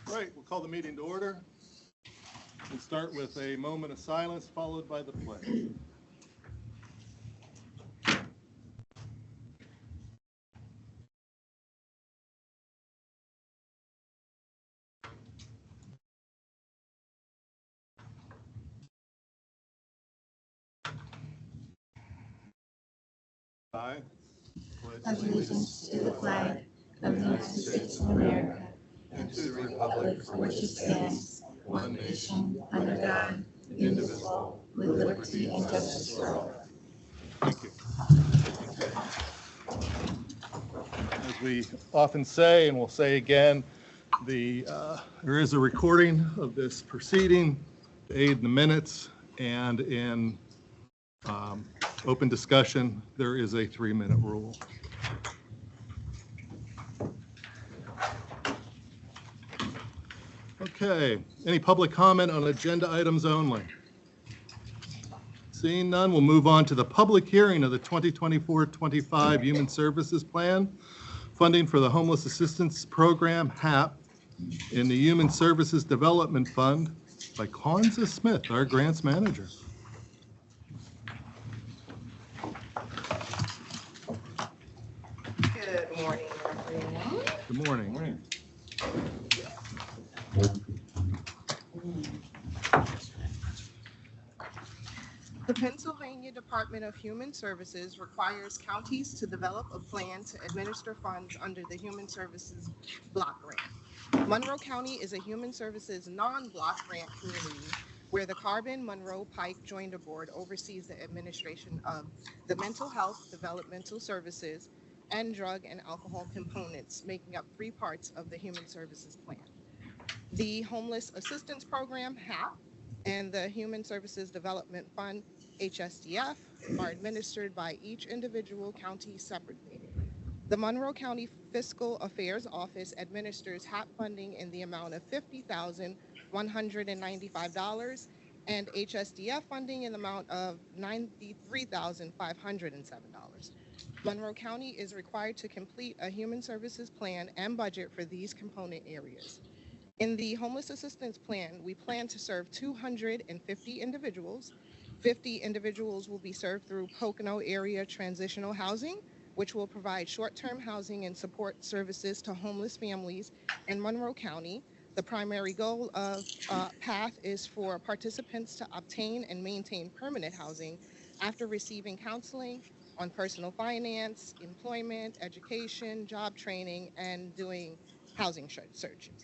Right, we'll call the meeting to order. We'll start with a moment of silence followed by the pledge. I pledge allegiance to the flag of the United States of America and to the republic for which it stands, one nation, under God, indivisible, with liberty and justice for all. Thank you. As we often say, and we'll say again, there is a recording of this proceeding to aid in the minutes, and in open discussion, there is a 3-minute rule. Okay, any public comment on agenda items only? Seeing none, we'll move on to the public hearing of the 2024-25 Human Services Plan, funding for the Homeless Assistance Program, HAP, in the Human Services Development Fund by Kwanzaa Smith, our grants manager. Good morning, everyone. Good morning. The Pennsylvania Department of Human Services requires counties to develop a plan to administer funds under the Human Services Block Grant. Monroe County is a Human Services non-block grant community where the Carbon Monroe Pike Joinder Board oversees the administration of the mental health, developmental services, and drug and alcohol components, making up 3 parts of the Human Services Plan. The Homeless Assistance Program, HAP, and the Human Services Development Fund, HSDF, are administered by each individual county separately. The Monroe County Fiscal Affairs Office administers HAP funding in the amount of $50,195 and HSDF funding in the amount of $93,507. Monroe County is required to complete a human services plan and budget for these component areas. In the Homeless Assistance Plan, we plan to serve 250 individuals. 50 individuals will be served through Pocono Area Transitional Housing, which will provide short-term housing and support services to homeless families in Monroe County. The primary goal of PATH is for participants to obtain and maintain permanent housing after receiving counseling on personal finance, employment, education, job training, and doing housing searches.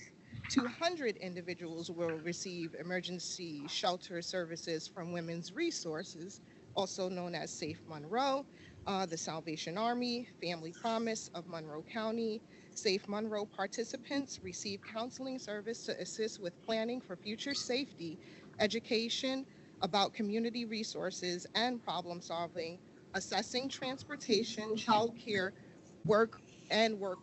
200 individuals will receive emergency shelter services from Women's Resources, also known as Safe Monroe, the Salvation Army, Family Promise of Monroe County. Safe Monroe participants receive counseling service to assist with planning for future safety, education about community resources and problem solving, assessing transportation, child care, work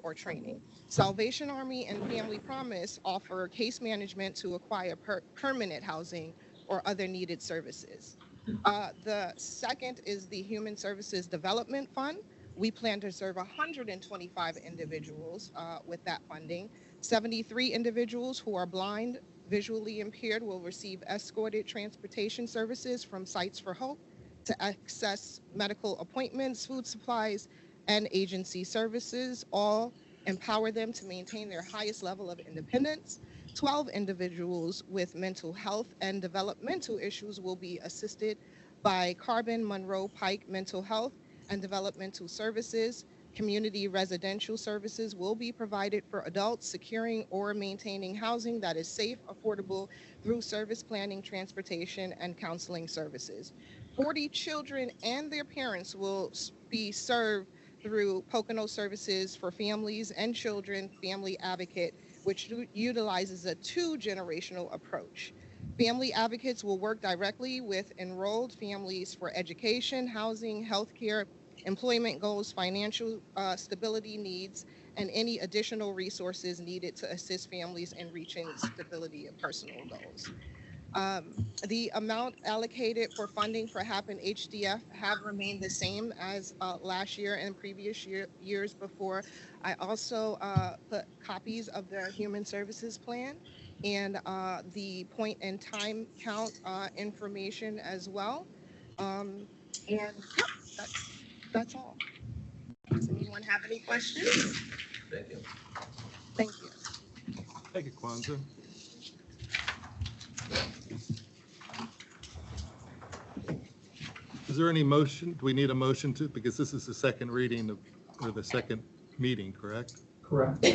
or training. Salvation Army and Family Promise offer case management to acquire permanent housing or other needed services. The second is the Human Services Development Fund. We plan to serve 125 individuals with that funding. 73 individuals who are blind, visually impaired will receive escorted transportation services from Sites for Hope to access medical appointments, food supplies, and agency services, all empower them to maintain their highest level of independence. 12 individuals with mental health and developmental issues will be assisted by Carbon Monroe Pike Mental Health and Developmental Services. Community residential services will be provided for adults securing or maintaining housing that is safe, affordable through service planning, transportation, and counseling services. 40 children and their parents will be served through Pocono Services for Families and Children Family Advocate, which utilizes a 2-generational approach. Family advocates will work directly with enrolled families for education, housing, healthcare, employment goals, financial stability needs, and any additional resources needed to assist families in reaching stability and personal goals. The amount allocated for funding for HAP and HDF have remained the same as last year and previous years before. I also put copies of the Human Services Plan and the point and time count information as well. And yeah, that's all. Does anyone have any questions? Thank you. Thank you. Thank you, Kwanzaa. Is there any motion? Do we need a motion to, because this is the second reading of, or the second meeting, correct? Correct.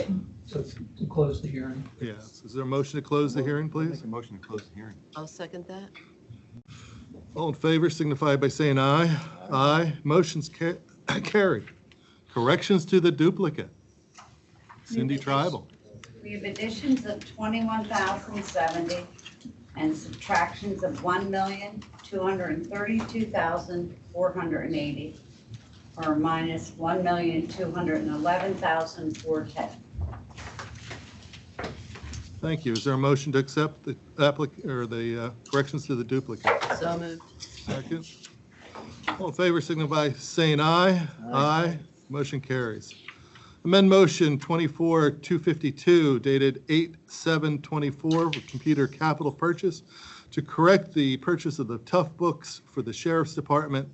So it's to close the hearing. Yes. Is there a motion to close the hearing, please? Make a motion to close the hearing. I'll second that. All in favor signify by saying aye. Aye. Motion's carried. Corrections to the duplicate. Cindy Tribal. We have additions of 21,070 and subtractions of 1,232,480, or minus 1,211,410. Thank you. Is there a motion to accept the corrections to the duplicate? So moved. Second. All in favor signify by saying aye. Aye. Motion carries. Amend motion 24-252 dated 8/7/24 for computer capital purchase to correct the purchase of the Tough books for the Sheriff's Department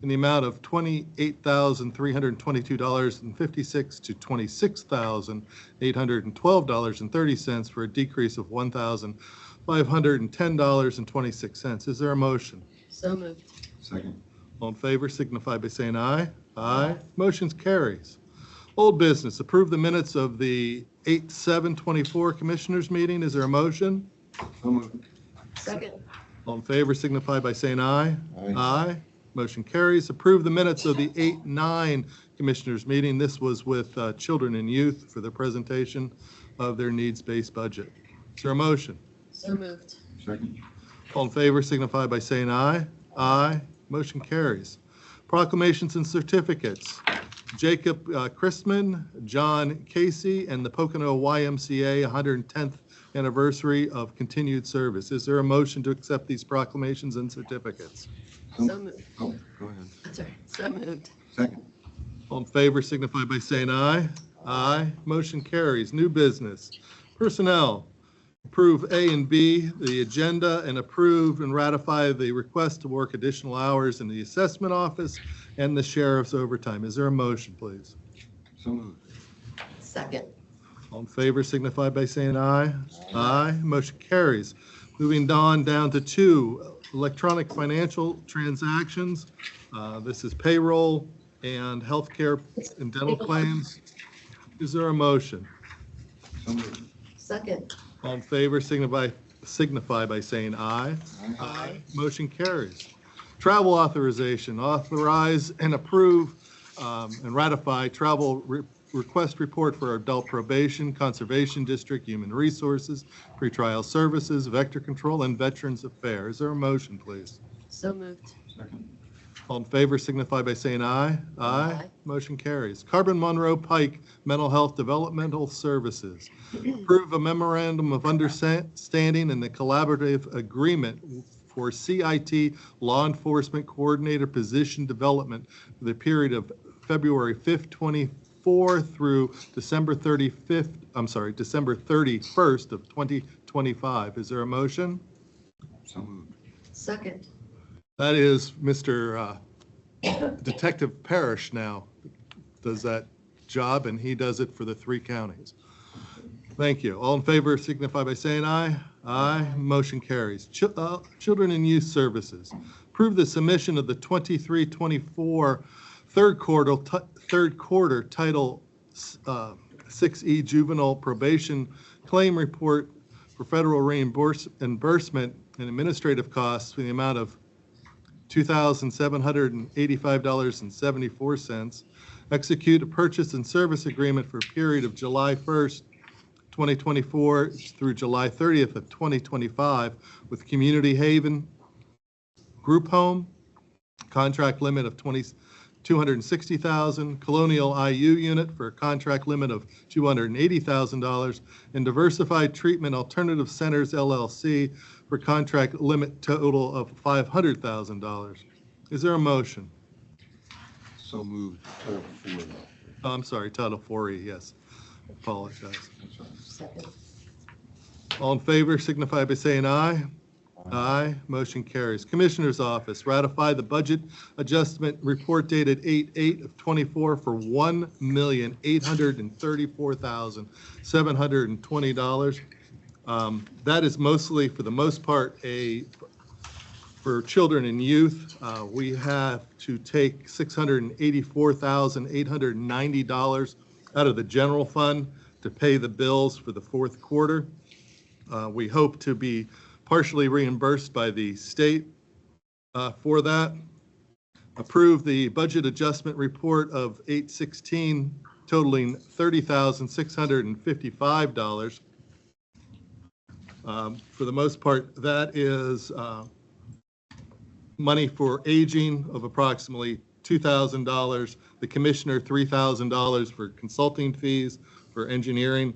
in the amount of $28,322.56 to $26,812.30 for a decrease of $1,510.26. Is there a motion? So moved. Second. All in favor signify by saying aye. Aye. Motion carries. Old business, approve the minutes of the 8/7/24 Commissioners meeting. Is there a motion? So moved. Second. All in favor signify by saying aye. Aye. Aye. Motion carries. Approve the minutes of the 8/9 Commissioners meeting. This was with children and youth for the presentation of their needs-based budget. Is there a motion? So moved. Second. All in favor signify by saying aye. Aye. Motion carries. Proclamations and certificates. Jacob Christman, John Casey, and the Pocono YMCA 110th anniversary of continued service. Is there a motion to accept these proclamations and certificates? So moved. Oh, go ahead. That's right. So moved. Second. All in favor signify by saying aye. Aye. Motion carries. New business. Personnel. Approve A and B, the agenda, and approve and ratify the request to work additional hours in the assessment office and the sheriff's overtime. Is there a motion, please? So moved. Second. All in favor signify by saying aye. Aye. Motion carries. Moving on down to 2, electronic financial transactions. This is payroll and healthcare and dental claims. Is there a motion? So moved. Second. All in favor signify by saying aye. Aye. Motion carries. Travel authorization, authorize and approve and ratify travel request report for adult probation, conservation district, human resources, pretrial services, vector control, and veterans affairs. Is there a motion, please? So moved. Second. All in favor signify by saying aye. Aye. Motion carries. Carbon Monroe Pike Mental Health Developmental Services. Approve a memorandum of understanding and the collaborative agreement for CIT Law Enforcement Coordinator Position Development for the period of February 5th, 24 through December 31st of 2025. Is there a motion? So moved. Second. That is Mr. Detective Parrish now does that job, and he does it for the 3 counties. Thank you. All in favor signify by saying aye. Aye. Motion carries. Children and Youth Services. Approve the submission of the 23-24 third quarter Title 6E Juvenile Probation Claim Report for federal reimbursement and administrative costs in the amount of $2,785.74. Execute a purchase and service agreement for a period of July 1st, 2024 through July 30th of 2025 with Community Haven Group Home, contract limit of $260,000, Colonial IU unit for a contract limit of $280,000, and Diversified Treatment Alternative Centers LLC for contract limit total of $500,000. Is there a motion? So moved. Title IV. Oh, I'm sorry, Title 4E, yes. Apologize. That's all right. Second. All in favor signify by saying aye. Aye. Motion carries. Commissioner's Office, ratify the budget adjustment report dated 8/8 of '24 for $1,834,720. That is mostly, for the most part, for children and youth. We have to take $684,890 out of the general fund to pay the bills for the fourth quarter. We hope to be partially reimbursed by the state for that. Approve the budget adjustment report of 8/16 totaling $30,655. For the most part, that is money for aging of approximately $2,000. The commissioner, $3,000 for consulting fees for engineering.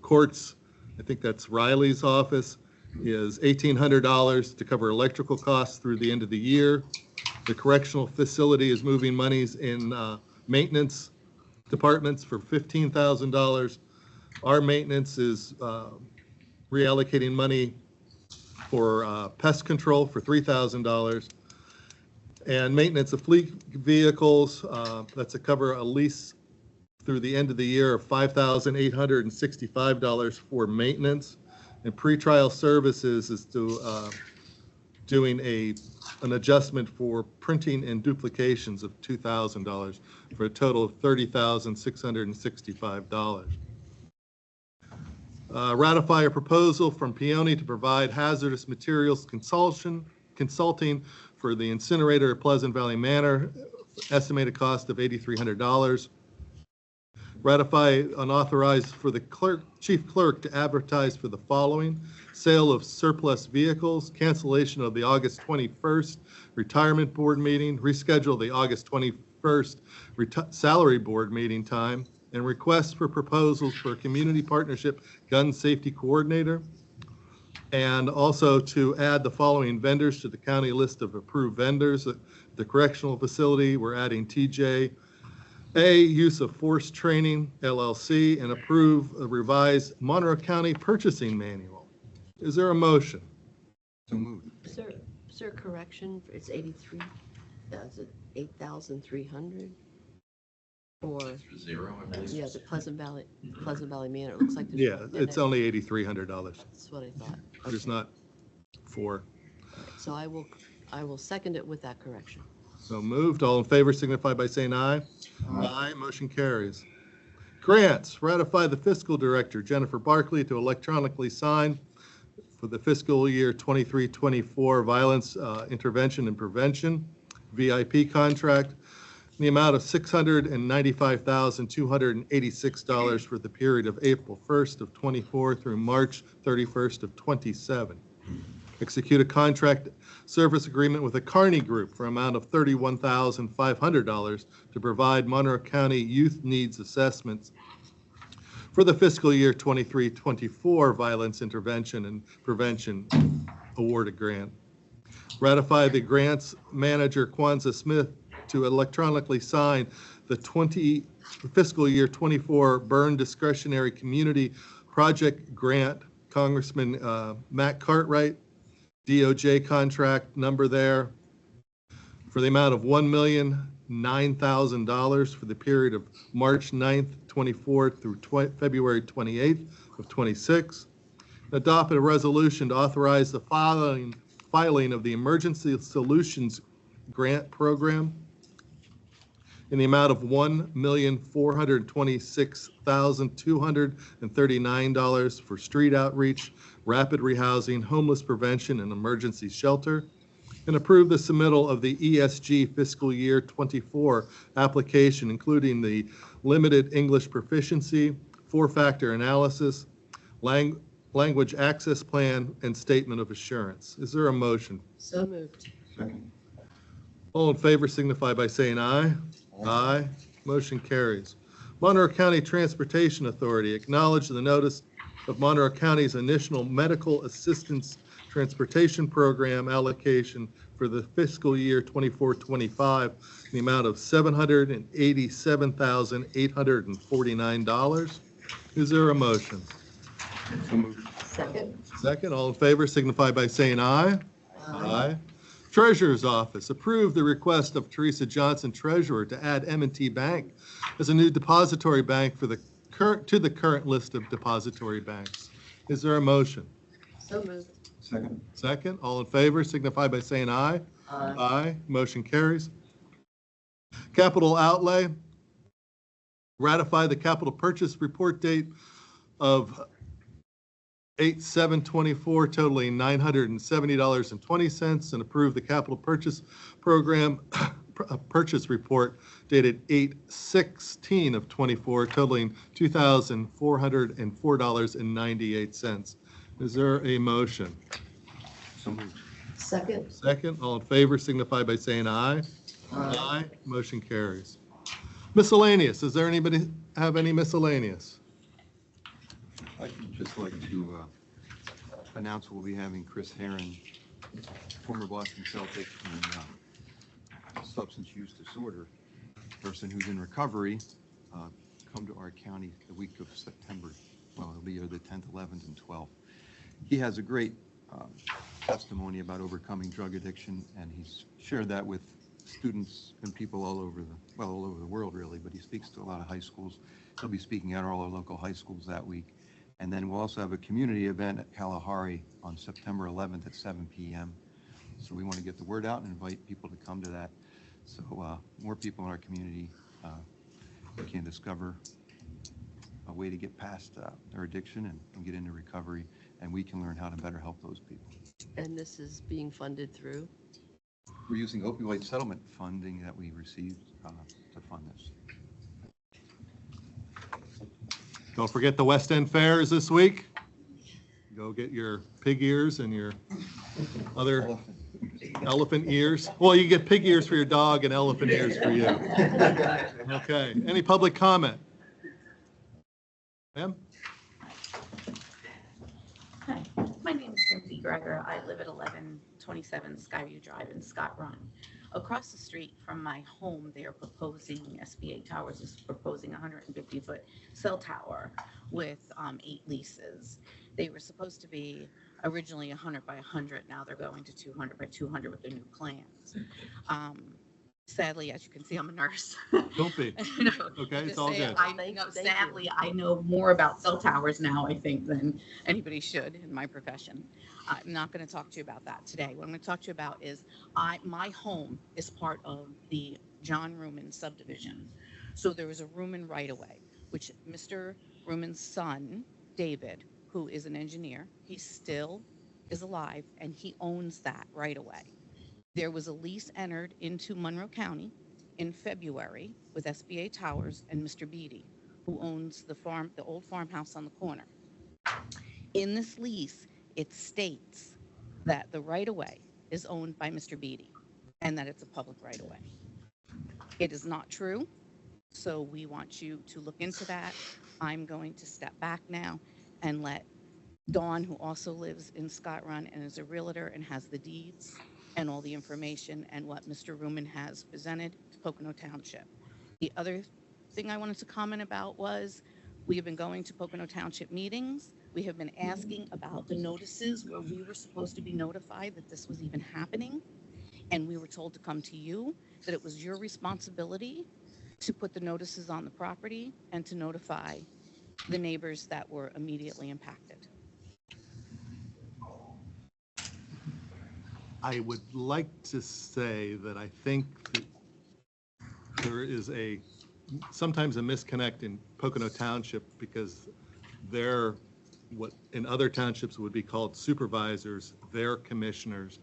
Courts, I think that's Riley's office, is $1,800 to cover electrical costs through the end of the year. The correctional facility is moving monies in maintenance departments for $15,000. Our maintenance is reallocating money for pest control for $3,000. And maintenance of fleet vehicles, that's to cover a lease through the end of the year of $5,865 for maintenance. And pretrial services is doing an adjustment for printing and duplications of $2,000 for a total of $30,665. Ratify a proposal from Peony to provide hazardous materials consulting for the incinerator at Pleasant Valley Manor, estimated cost of $8,300. Ratify and authorize for the chief clerk to advertise for the following: sale of surplus vehicles, cancellation of the August 21st retirement board meeting, reschedule the August 21st salary board meeting time, and request for proposals for a community partnership gun safety coordinator. And also to add the following vendors to the county list of approved vendors. The correctional facility, we're adding TJ Use of Force Training LLC, and approve a revised Monroe County purchasing manual. Is there a motion? So moved. Is there a correction? It's 8,300? Or, Zero, I believe. yeah, the Pleasant Valley Manor, it looks like there's. Yeah, it's only $8,300. That's what I thought. There's Okay. not four. So I will second it with that correction. So moved. All in favor signify by saying aye. Aye. Motion carries. Grants, ratify the fiscal director, Jennifer Barkley, to electronically sign for the fiscal year 23-24 violence intervention and prevention VIP contract in the amount of $695,286 for the period of April 1st of 24 through March 31st of 27. Execute a contract service agreement with the Kearney Group for an amount of $31,500 to provide Monroe County youth needs assessments for the fiscal year 23-24 violence intervention and prevention awarded grant. Ratify the grants manager, Kwanzaa Smith, to electronically sign the fiscal year 24 Burn Discretionary Community Project Grant, Congressman Matt Cartwright, DOJ contract number there, for the amount of $1,009,000 for the period of March 9th, 24 through February 28th of 26. Adopt a resolution to authorize the filing of the Emergency Solutions Grant Program in the amount of $1,426,239 for street outreach, rapid rehousing, homeless prevention, and emergency shelter, and approve the submittal of the ESG fiscal year 24 application, including the limited English proficiency, four-factor analysis, language access plan, and statement of assurance. Is there a motion? So moved. Second. All in favor signify by saying aye. Aye. Motion carries. Monroe County Transportation Authority acknowledge the notice of Monroe County's initial medical assistance transportation program allocation for the fiscal year 24-25 in the amount of $787,849. Is there a motion? So moved. Second. Second, all in favor signify by saying aye. Aye. Treasurer's Office, approve the request of Teresa Johnson, Treasurer, to add M&T Bank as a new depository bank for the current list of depository banks. Is there a motion? So moved. Second. Second, all in favor signify by saying aye. Aye. Motion carries. Capital outlay, ratify the capital purchase report date of 8/7/24 totaling $970.20 and approve the capital purchase program purchase report dated 8/16/24 totaling $2,404.98. Is there a motion? So moved. Second. Second, all in favor signify by saying aye. Aye. Motion carries. Miscellaneous, does there anybody have any miscellaneous? I'd just like to announce we'll be having Chris Herron, former Boston Celtic and substance use disorder person who's in recovery, come to our county the week of September. Well, it'll be here the 10th, 11th, and 12th. He has a great testimony about overcoming drug addiction, and he's shared that with students and people all over the world, really, but he speaks to a lot of high schools. He'll be speaking at all our local high schools that week. And then we'll also have a community event at Kalahari on September 11th at 7 p.m. So we want to get the word out and invite people to come to that. So more people in our community can discover a way to get past their addiction and get into recovery, and we can learn how to better help those people. And this is being funded through? We're using opioid settlement funding that we received to fund this. Don't forget the West End Fair is this week. Go get your pig ears and your other elephant ears. Well, you get pig ears for your dog and elephant ears for you. Okay, any public comment? Ma'am? Hi, my name is Cynthia Greger. I live at 1127 Skyview Drive in Scott Run. Across the street from my home, they are proposing, SBA Towers is proposing a 150-foot cell tower with 8 leases. They were supposed to be originally 100 by 100. Now they're going to 200 by 200 with the new plans. Sadly, as you can see, I'm a nurse. Don't be. No, Okay, it's just all say good. Sadly, I know more about cell towers now, I think, than anybody should in my profession. I'm not going to talk to you about that today. What I'm going to talk to you about is my home is part of the John Ruman subdivision. So there was a Ruman right-of-way, which Mr. Ruman's son, David, who is an engineer, he still is alive, and he owns that right-of-way. There was a lease entered into Monroe County in February with SBA Towers and Mr. Beatty, who owns the old farmhouse on the corner. In this lease, it states that the right-of-way is owned by Mr. Beatty and that it's a public right-of-way. It is not true, so we want you to look into that. I'm going to step back now and let Dawn, who also lives in Scott Run and is a realtor and has the deeds and all the information and what Mr. Ruman has presented to Pocono Township. The other thing I wanted to comment about was we have been going to Pocono Township meetings. We have been asking about the notices where we were supposed to be notified that this was even happening. And we were told to come to you, that it was your responsibility to put the notices on the property and to notify the neighbors that were immediately impacted. I would like to say that I think that there is sometimes a misconnect in Pocono Township because they're what in other townships would be called supervisors, they're commissioners,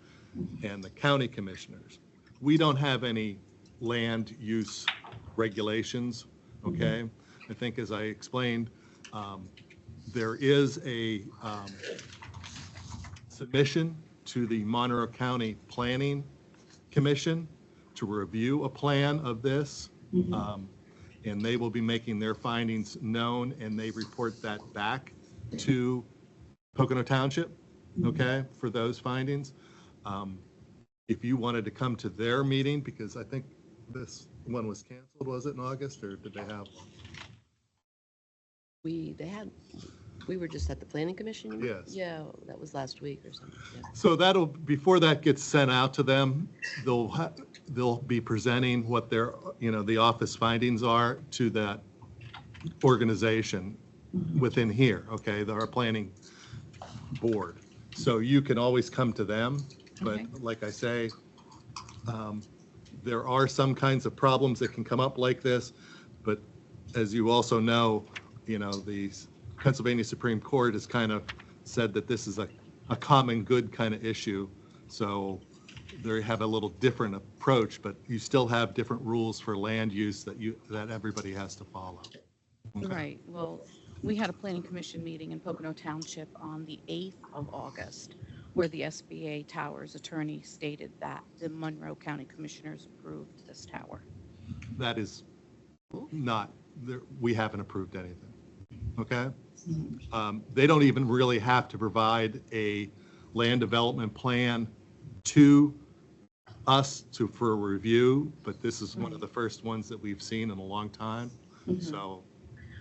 and the county commissioners. We don't have any land use regulations, okay? I think as I explained, there is a submission to the Monroe County Planning Commission to review a plan of this. And they will be making their findings known, and they report that back to Pocono Township, okay, for those findings. If you wanted to come to their meeting, because I think this one was canceled, was it in August, or did they have? We were just at the planning commission? you mean? Yes. Yeah, that was last week or something. Yeah. So that'll, before that gets sent out to them, they'll be presenting what their, the office findings are to that organization within here, okay, our planning board. So you can always come to them, but Okay. like I say, there are some kinds of problems that can come up like this, but as you also know, the Pennsylvania Supreme Court has kind of said that this is a common good kind of issue. So they have a little different approach, but you still have different rules for land use that everybody has to follow. Okay. Right, well, we had a planning commission meeting in Pocono Township on the 8th of August, where the SBA Towers attorney stated that the Monroe County Commissioners approved this tower. That is not, we haven't approved anything, okay? They don't even really have to provide a land development plan to us for a review, but this is one of the first ones that we've seen in a long time, so.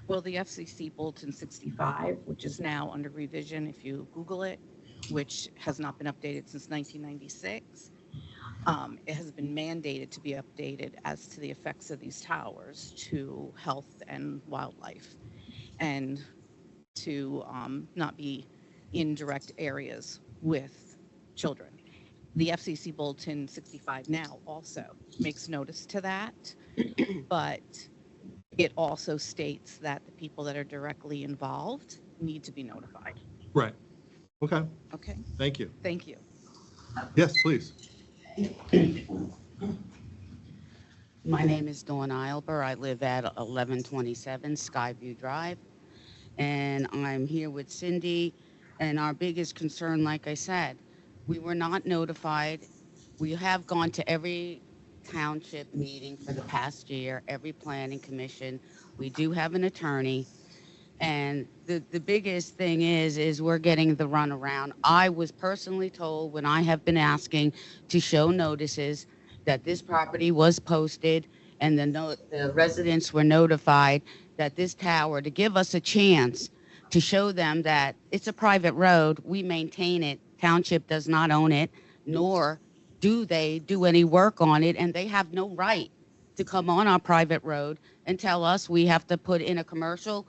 Well, the FCC Bulletin 65, which is now under revision if you Google it, which has not been updated since 1996, it has been mandated to be updated as to the effects of these towers to health and wildlife, and to not be in direct areas with children. The FCC Bulletin 65 now also makes notice to that, but it also states that the people that are directly involved need to be notified. Right, okay, Okay, thank you. thank you. Yes, please. My name is Dawn Eilber. I live at 1127 Skyview Drive, and I'm here with Cindy. And our biggest concern, like I said, we were not notified. We have gone to every township meeting for the past year, every planning commission. We do have an attorney. And the biggest thing is we're getting the runaround. I was personally told when I have been asking to show notices that this property was posted, and the residents were notified that this tower, to give us a chance to show them that it's a private road, we maintain it, township does not own it, nor do they do any work on it, and they have no right to come on our private road and tell us we have to put in a commercial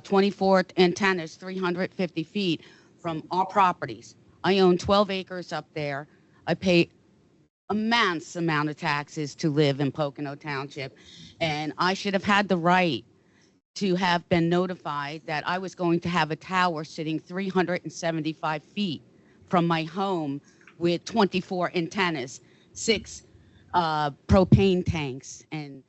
24 antennas, 350 feet from our properties. I own 12 acres up there. I pay immense amount of taxes to live in Pocono Township, and I should have had the right to have been notified that I was going to have a tower sitting 375 feet from my home with 24 antennas, 6 propane tanks, and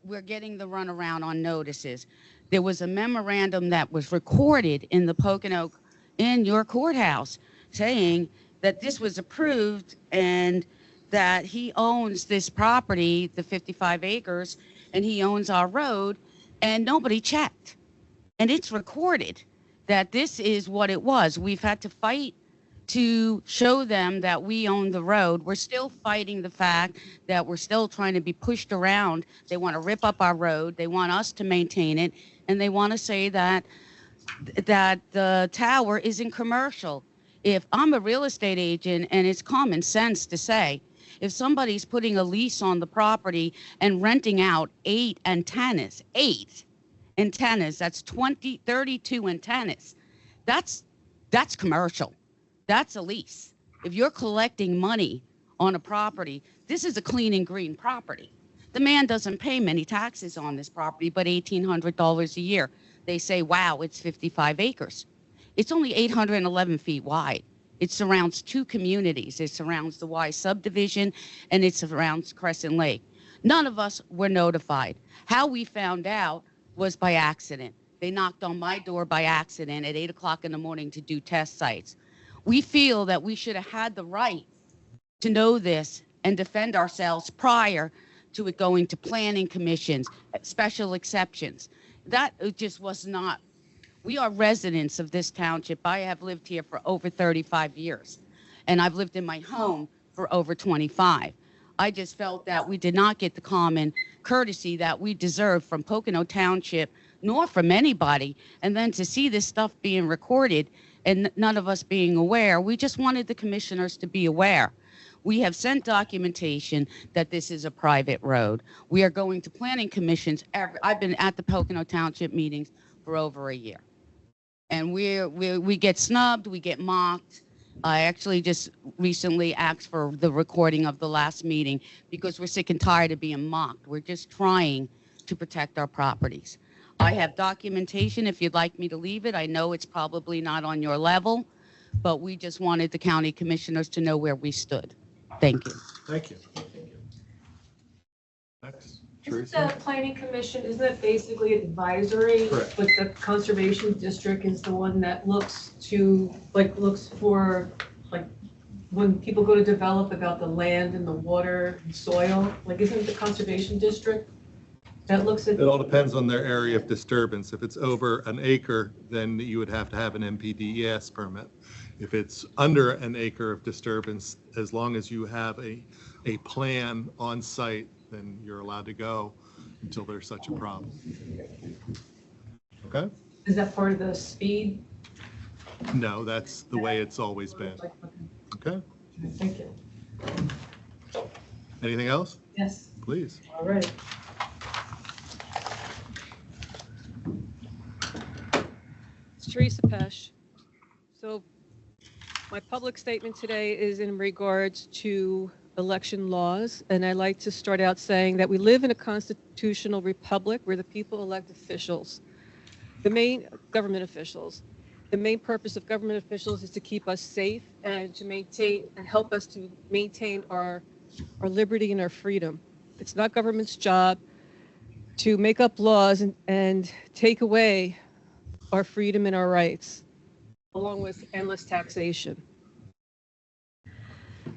we're getting the runaround on notices. There was a memorandum that was recorded in the Pocono, in your courthouse, saying that this was approved and that he owns this property, the 55 acres, and he owns our road, and nobody checked. And it's recorded that this is what it was. We've had to fight to show them that we own the road. We're still fighting the fact that we're still trying to be pushed around. They want to rip up our road. They want us to maintain it. And they want to say that the tower isn't commercial. If I'm a real estate agent, and it's common sense to say, if somebody's putting a lease on the property and renting out 8 antennas, that's 32 antennas, that's commercial. That's a lease. If you're collecting money on a property, this is a clean and green property. The man doesn't pay many taxes on this property, but $1,800 a year. They say, wow, it's 55 acres. It's only 811 feet wide. It surrounds 2 communities. It surrounds the Y subdivision, and it surrounds Crescent Lake. None of us were notified. How we found out was by accident. They knocked on my door by accident at 8 o'clock in the morning to do test sites. We feel that we should have had the right to know this and defend ourselves prior to it going to planning commissions, special exceptions. That just was not, we are residents of this township. I have lived here for over 35 years, and I've lived in my home for over 25. I just felt that we did not get the common courtesy that we deserve from Pocono Township, nor from anybody. And then to see this stuff being recorded and none of us being aware, we just wanted the commissioners to be aware. We have sent documentation that this is a private road. We are going to planning commissions. I've been at the Pocono Township meetings for over a year. And we get snubbed, we get mocked. I actually just recently asked for the recording of the last meeting because we're sick and tired of being mocked. We're just trying to protect our properties. I have documentation if you'd like me to leave it. I know it's probably not on your level, but we just wanted the county commissioners to know where we stood. Thank you. Thank you. Next. Isn't the planning commission, isn't it basically advisory? Correct. But the conservation district is the one that looks to, like, looks for, like, when people go to develop about the land and the water and soil, like, isn't the conservation district that looks at? It all depends on their area of disturbance. If it's over an acre, then you would have to have an MPDES permit. If it's under an acre of disturbance, as long as you have a plan on site, then you're allowed to go until there's such a problem. Okay? Is that part of the speed? No, that's the way it's always been. Okay? Thank you. Anything else? Yes, Please. all right. It's Teresa Pesh. So my public statement today is in regards to election laws, and I'd like to start out saying that we live in a constitutional republic where the people elect officials, the main government officials. The main purpose of government officials is to keep us safe and to maintain and help us to maintain our liberty and our freedom. It's not government's job to make up laws and take away our freedom and our rights, along with endless taxation.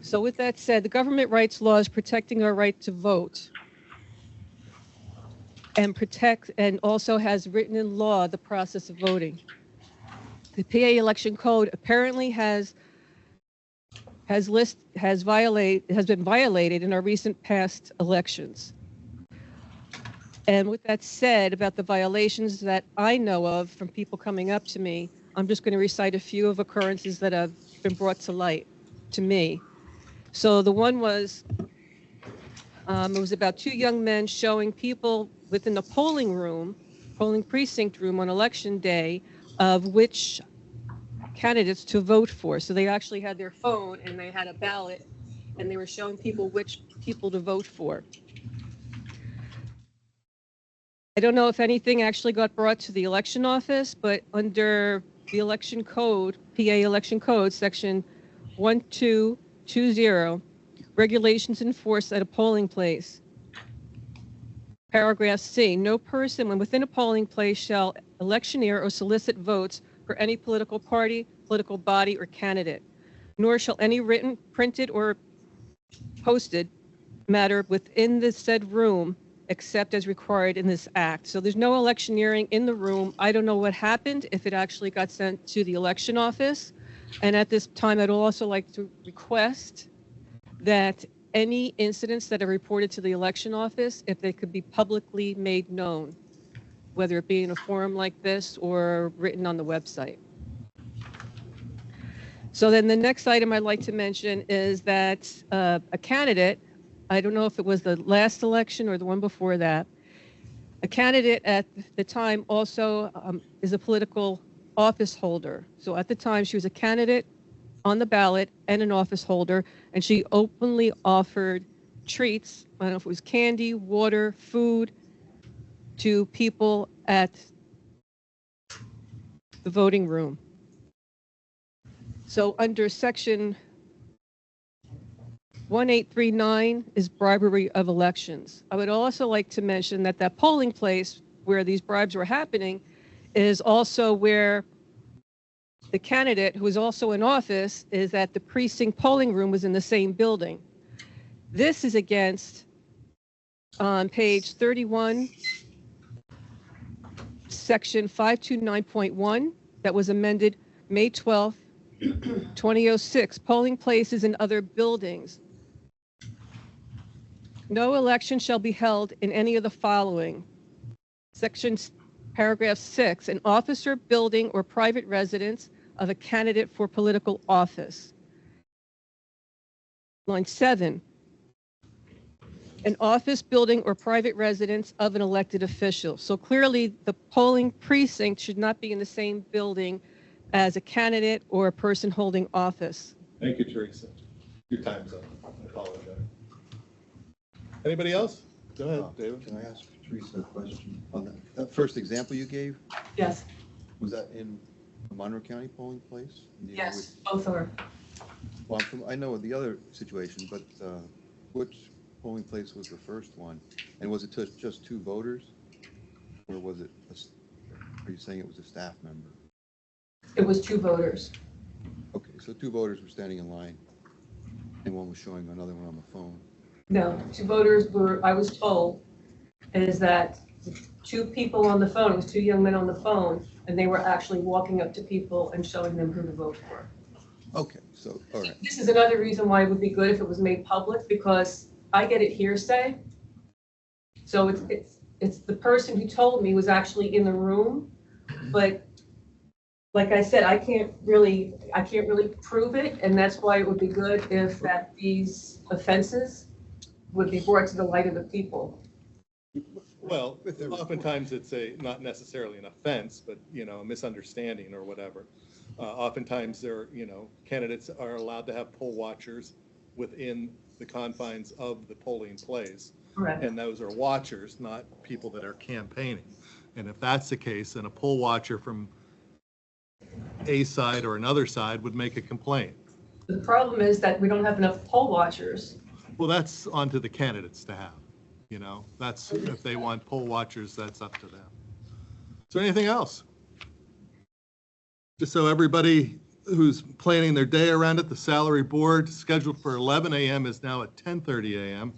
So with that said, the government writes laws protecting our right to vote and also has written in law the process of voting. The PA election code apparently has been violated in our recent past elections. And with that said, about the violations that I know of from people coming up to me, I'm just going to recite a few of occurrences that have been brought to light to me. So the one was, it was about two young men showing people within the polling precinct room on election day of which candidates to vote for. So they actually had their phone and they had a ballot and they were showing people which people to vote for. I don't know if anything actually got brought to the election office, but under the election code, PA election code, section 1220, regulations enforced at a polling place. Paragraph C, no person when within a polling place shall electioneer or solicit votes for any political party, political body, or candidate, nor shall any written, printed, or posted matter within the said room except as required in this act. So there's no electioneering in the room. I don't know what happened, if it actually got sent to the election office. And at this time, I'd also like to request that any incidents that are reported to the election office, if they could be publicly made known, whether it be in a forum like this or written on the website. So then the next item I'd like to mention is that a candidate, I don't know if it was the last election or the one before that, a candidate at the time also is a political office holder. So at the time, she was a candidate on the ballot and an office holder, and she openly offered treats, I don't know if it was candy, water, food, to people at the voting room. So under section 1839 is bribery of elections. I would also like to mention that that polling place where these bribes were happening is also where the candidate, who is also in office, is at the precinct polling room, was in the same building. This is against, on page 31, section 529.1, that was amended May 12th, 2006, polling places and other buildings. No election shall be held in any of the following. Section paragraph 6, an officer, building, or private residence of a candidate for political office. Line 7, an office, building, or private residence of an elected official. So clearly, the polling precinct should not be in the same building as a candidate or a person holding office. Thank you, Teresa. Your time's up. I apologize. Anybody else? Go ahead, David. Can I ask Teresa a question? On that first example you gave, Yes, was that in a Monroe County polling place? yes, both are. Well, I know the other situation, but which polling place was the first one? And was it just 2 voters? Or was it, are you saying it was a staff member? It was 2 voters. Okay, so 2 voters were standing in line, and one was showing another one on the phone. No, 2 voters were, I was told, is that 2 people on the phone, it was 2 young men on the phone, and they were actually walking up to people and showing them who to vote for. Okay, so, all right. This is another reason why it would be good if it was made public, because I get it hearsay. So it's the person who told me was actually in the room, but like I said, I can't really prove it, and that's why it would be good if that these offenses would be brought to the light of the people. Well, oftentimes it's not necessarily an offense, but, a misunderstanding or whatever. Oftentimes candidates are allowed to have poll watchers within the confines of the polling place. Correct. And those are watchers, not people that are campaigning. And if that's the case, then a poll watcher from a side or another side would make a complaint. The problem is that we don't have enough poll watchers. Well, that's on to the candidates to have, that's, if they want poll watchers, that's up to them. Is there anything else? Just so everybody who's planning their day around it, the salary board scheduled for 11 a.m. is now at 10:30 a.m.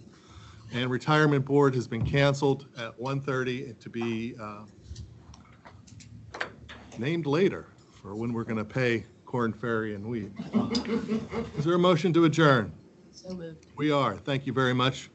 And retirement board has been canceled at 1:30 to be named later for when we're going to pay corn, ferry, and wheat. Is there a motion to adjourn? So moved. We are. Thank you very much.